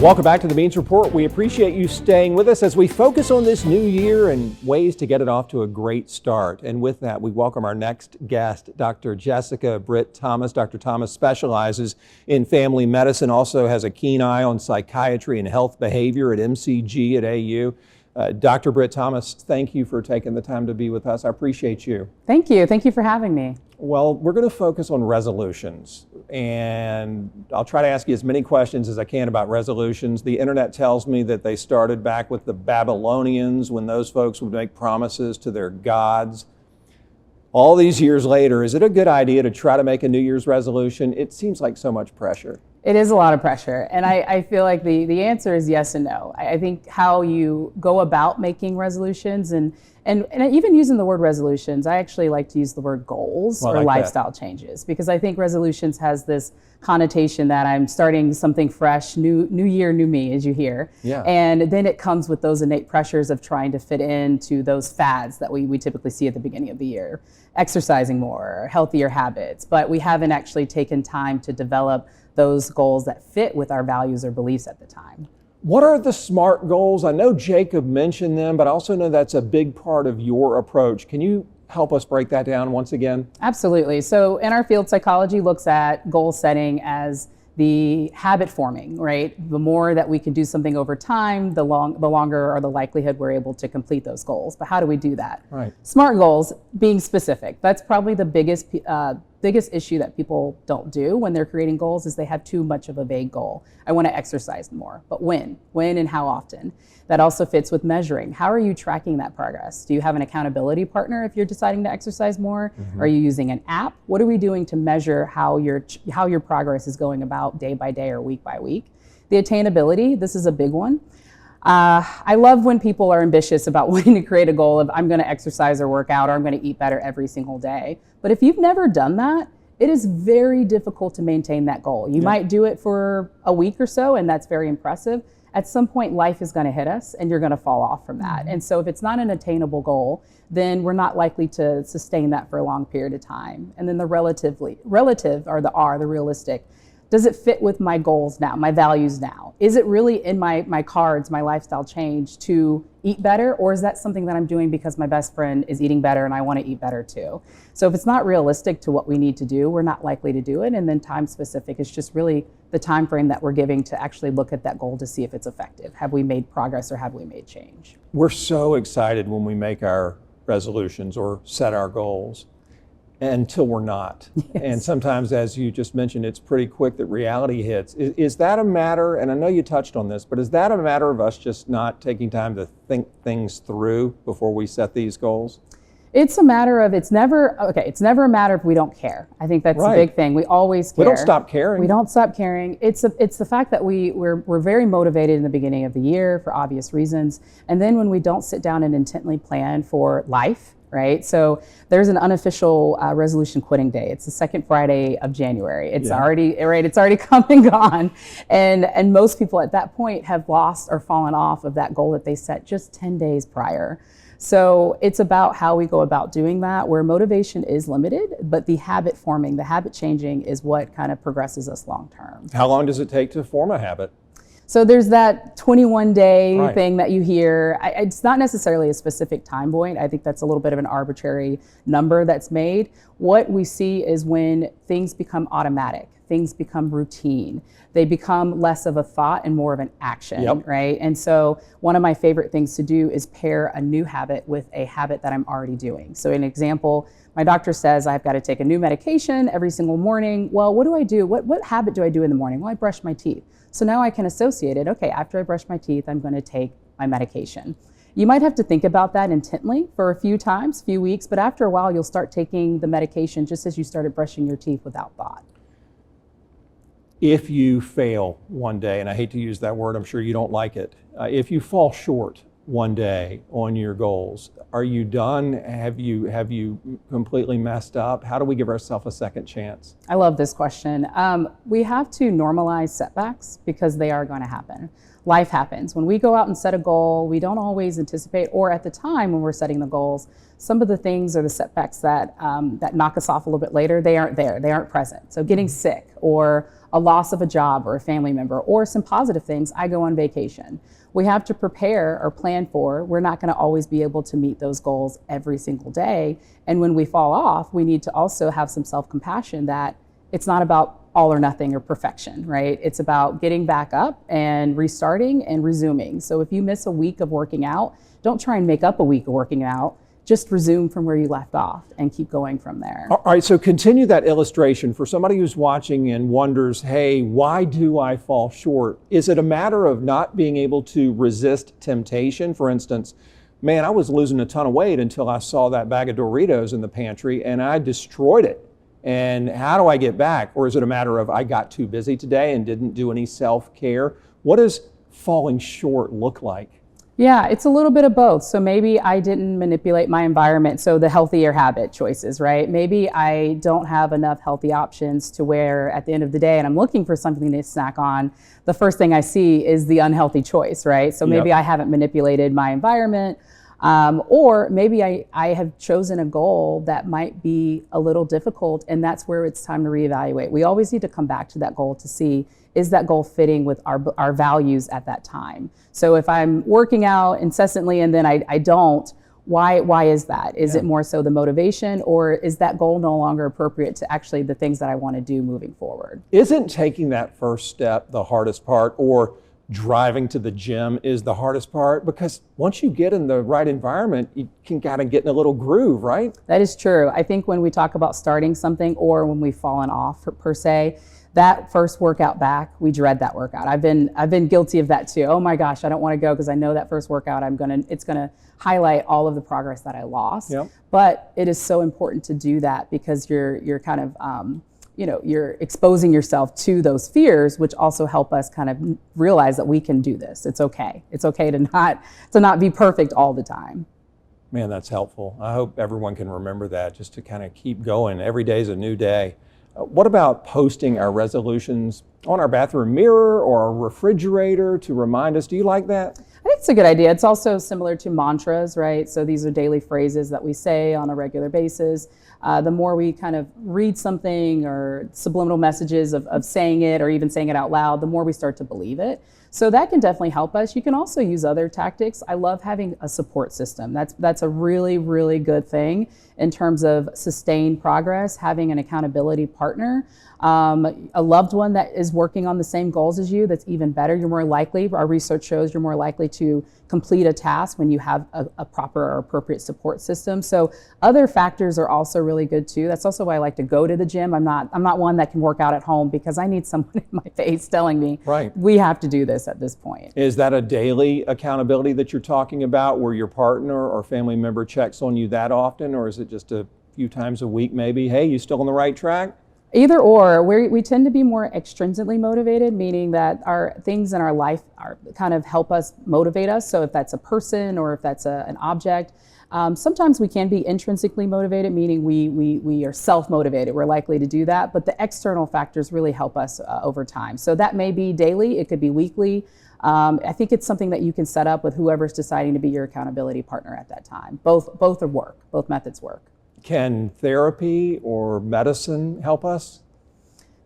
Welcome back to the Beans Report. We appreciate you staying with us as we focus on this new year and ways to get it off to a great start. And with that, we welcome our next guest, Dr. Jessica Britt Thomas. Dr. Thomas specializes in family medicine, also has a keen eye on psychiatry and health behavior at MCG at AU. Dr. Britt Thomas, thank you for taking the time to be with us. I appreciate you. Thank you. Thank you for having me. Well, we're going to focus on resolutions, and I'll try to ask you as many questions as I can about resolutions. The internet tells me that they started back with the Babylonians when those folks would make promises to their gods. All these years later, is it a good idea to try to make a New Year's resolution? It seems like so much pressure. It is a lot of pressure, and I feel like the answer is yes and no. I think how you go about making resolutions and even using the word resolutions, I actually like to use the word goals or lifestyle changes, because I think resolutions has this connotation that I'm starting something fresh, new year, new me, as you hear. Yeah. And then it comes with those innate pressures of trying to fit into those fads that we typically see at the beginning of the year, exercising more, healthier habits, but we haven't actually taken time to develop those goals that fit with our values or beliefs at the time. What are the SMART goals? I know Jacob mentioned them, but I also know that's a big part of your approach. Can you help us break that down once again? Absolutely. So in our field, psychology looks at goal setting as the habit forming, right? The more that we can do something over time, the longer or the likelihood we're able to complete those goals. But how do we do that? Right. SMART goals, being specific. That's probably the biggest issue that people don't do when they're creating goals, is they have too much of a vague goal. I want to exercise more, but when and how often? That also fits with measuring. How are you tracking that progress? Do you have an accountability partner if you're deciding to exercise more? Are you using an app? What are we doing to measure how your progress is going about day by day or week by week? The attainability, this is a big one. I love when people are ambitious about wanting to create a goal of I'm going to exercise or work out or I'm going to eat better every single day. But if you've never done that, it is very difficult to maintain that goal. You might do it for a week or so, and that's very impressive. At some point, life is going to hit us and you're going to fall off from that. And so if it's not an attainable goal, then we're not likely to sustain that for a long period of time. And then the relative, or the R, the realistic. Does it fit with my goals now, my values now? Is it really in my cards, my lifestyle change to eat better? Or is that something that I'm doing because my best friend is eating better and I want to eat better too? So if it's not realistic to what we need to do, we're not likely to do it. And then time specific is just really the time frame that we're giving to actually look at that goal to see if it's effective. Have we made progress or have we made change? We're so excited when we make our resolutions or set our goals, until we're not. Yes. And sometimes, as you just mentioned, it's pretty quick that reality hits. Is that a matter, and I know you touched on this, but is that a matter of us just not taking time to think things through before we set these goals? It's a matter of, it's never a matter of we don't care. I think that's a big thing. We always care. We don't stop caring. We don't stop caring. It's the fact that we're very motivated in the beginning of the year for obvious reasons. And then when we don't sit down and intently plan for life, right? So there's an unofficial resolution quitting day. It's the second Friday of January. It's already come and gone. And most people at that point have lost or fallen off of that goal that they set just 10 days prior. So it's about how we go about doing that, where motivation is limited, but the habit forming, the habit changing is what kind of progresses us long term. How long does it take to form a habit? So there's that 21-day thing that you hear. It's not necessarily a specific time point. I think that's a little bit of an arbitrary number that's made. What we see is when things become automatic, things become routine, they become less of a thought and more of an action, right? And so one of my favorite things to do is pair a new habit with a habit that I'm already doing. So an example, my doctor says I've got to take a new medication every single morning. Well, what do I do? What habit do I do in the morning? Well, I brush my teeth. So now I can associate it. Okay, after I brush my teeth, I'm going to take my medication. You might have to think about that intently for a few weeks, but after a while, you'll start taking the medication just as you started brushing your teeth without thought. If you fail one day, and I hate to use that word, I'm sure you don't like it. If you fall short one day on your goals, are you done? Have you completely messed up? How do we give ourselves a second chance? I love this question. We have to normalize setbacks because they are going to happen. Life happens. When we go out and set a goal, we don't always anticipate, or at the time when we're setting the goals, some of the things or the setbacks that that knock us off a little bit later, they aren't there, they aren't present. So getting sick, or a loss of a job or a family member, or some positive things, I go on vacation. We have to prepare or plan for, we're not going to always be able to meet those goals every single day. And when we fall off, we need to also have some self-compassion that it's not about all or nothing or perfection, right? It's about getting back up and restarting and resuming. So if you miss a week of working out, don't try and make up a week of working out. Just resume from where you left off and keep going from there. All right, so continue that illustration for somebody who's watching and wonders, hey, why do I fall short? Is it a matter of not being able to resist temptation? For instance, man, I was losing a ton of weight until I saw that bag of Doritos in the pantry and I destroyed it. And how do I get back? Or is it a matter of I got too busy today and didn't do any self-care? What does falling short look like? Yeah, it's a little bit of both. So maybe I didn't manipulate my environment. So the healthier habit choices, right? Maybe I don't have enough healthy options to where at the end of the day, and I'm looking for something to snack on, the first thing I see is the unhealthy choice, right? So maybe I haven't manipulated my environment. Or maybe I have chosen a goal that might be a little difficult, and that's where it's time to reevaluate. We always need to come back to that goal to see, is that goal fitting with our values at that time? So if I'm working out incessantly and then I don't, why is that? Is it more so the motivation, or is that goal no longer appropriate to actually the things that I want to do moving forward? Isn't taking that first step the hardest part, or driving to the gym is the hardest part? Because once you get in the right environment, you can kind of get in a little groove, right? That is true. I think when we talk about starting something or when we've fallen off per se, that first workout back, we dread that workout. I've been guilty of that too. Oh my gosh, I don't want to go because I know that first workout it's gonna highlight all of the progress that I lost. Yep. But it is so important to do that because you're kind of you're exposing yourself to those fears, which also help us kind of realize that we can do this. It's okay. It's okay to not be perfect all the time. Man, that's helpful. I hope everyone can remember that, just to kind of keep going. Every day is a new day. What about posting our resolutions on our bathroom mirror or our refrigerator to remind us? Do you like that? I think it's a good idea. It's also similar to mantras, right? So these are daily phrases that we say on a regular basis. The more we kind of read something or subliminal messages of saying it or even saying it out loud, the more we start to believe it. So that can definitely help us. You can also use other tactics. I love having a support system. That's a really, really good thing in terms of sustained progress, having an accountability partner. A loved one that is working on the same goals as you, that's even better. You're more likely, our research shows you're more likely to complete a task when you have a proper or appropriate support system. So other factors are also really good too. That's also why I like to go to the gym. I'm not one that can work out at home because I need someone in my face telling me, right, we have to do this at this point. Is that a daily accountability that you're talking about, where your partner or family member checks on you that often, or is it just a few times a week maybe? Hey, you still on the right track? Either or. We tend to be more extrinsically motivated, meaning that our things in our life are kind of help us motivate us. So if that's a person or if that's an object, sometimes we can be intrinsically motivated, meaning we are self-motivated. We're likely to do that, but the external factors really help us over time. So that may be daily, it could be weekly. I think it's something that you can set up with whoever's deciding to be your accountability partner at that time. Both work, both methods work. Can therapy or medicine help us?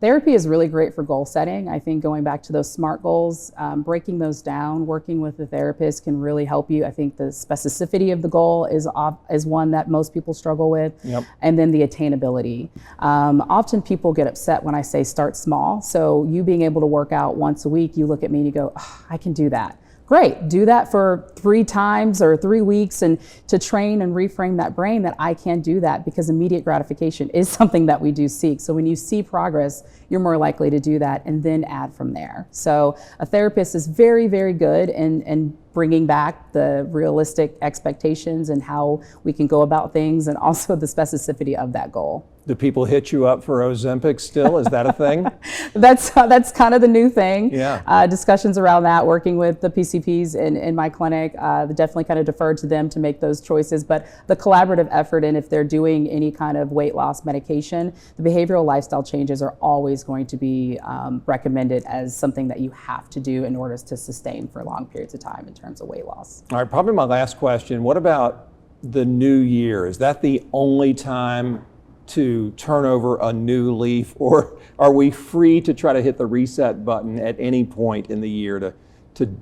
Therapy is really great for goal setting. I think going back to those SMART goals, breaking those down, working with the therapist can really help you. I think the specificity of the goal is one that most people struggle with. Yep. And then the attainability. Often people get upset when I say start small. So you being able to work out once a week, you look at me and you go, oh, I can do that. Great, do that for 3 times or 3 weeks, and to train and reframe that brain that I can do that, because immediate gratification is something that we do seek. So when you see progress, you're more likely to do that and then add from there. So a therapist is very, very good in bringing back the realistic expectations and how we can go about things, and also the specificity of that goal. Do people hit you up for Ozempic still? Is that a thing? That's kind of the new thing. Yeah. Discussions around that, working with the PCPs in my clinic, definitely kind of deferred to them to make those choices. But the collaborative effort, and if they're doing any kind of weight loss medication, the behavioral lifestyle changes are always going to be recommended as something that you have to do in order to sustain for long periods of time in terms of weight loss. All right, probably my last question. What about the new year? Is that the only time to turn over a new leaf, or are we free to try to hit the reset button at any point in the year to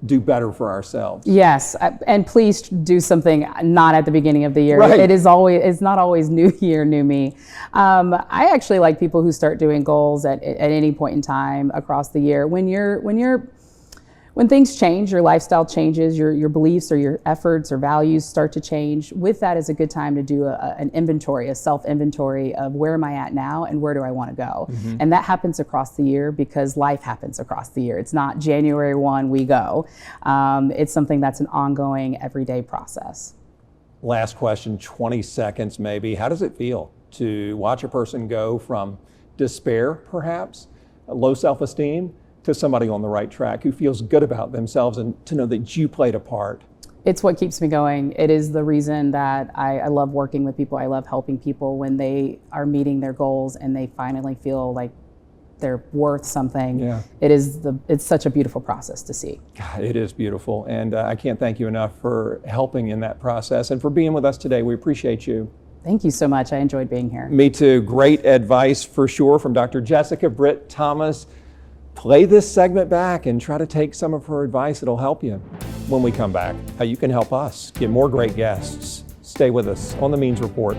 do better for ourselves? Yes, and please do something not at the beginning of the year. Right. It's not always new year, new me. I actually like people who start doing goals at any point in time across the year. When things change, your lifestyle changes, your beliefs or your efforts or values start to change. With that is a good time to do an inventory, a self-inventory of where am I at now and where do I want to go? Mm-hmm. And that happens across the year because life happens across the year. It's not January 1, we go. It's something that's an ongoing, everyday process. Last question, 20 seconds maybe. How does it feel to watch a person go from despair, perhaps, low self-esteem, to somebody on the right track who feels good about themselves, and to know that you played a part? It's what keeps me going. It is the reason that I love working with people. I love helping people when they are meeting their goals and they finally feel like they're worth something. Yeah. It's such a beautiful process to see. God, it is beautiful. And I can't thank you enough for helping in that process and for being with us today. We appreciate you. Thank you so much. I enjoyed being here. Me too. Great advice for sure from Dr. Jessica Britt Thomas. Play this segment back and try to take some of her advice. It'll help you. When we come back, how you can help us get more great guests. Stay with us on the Means Report.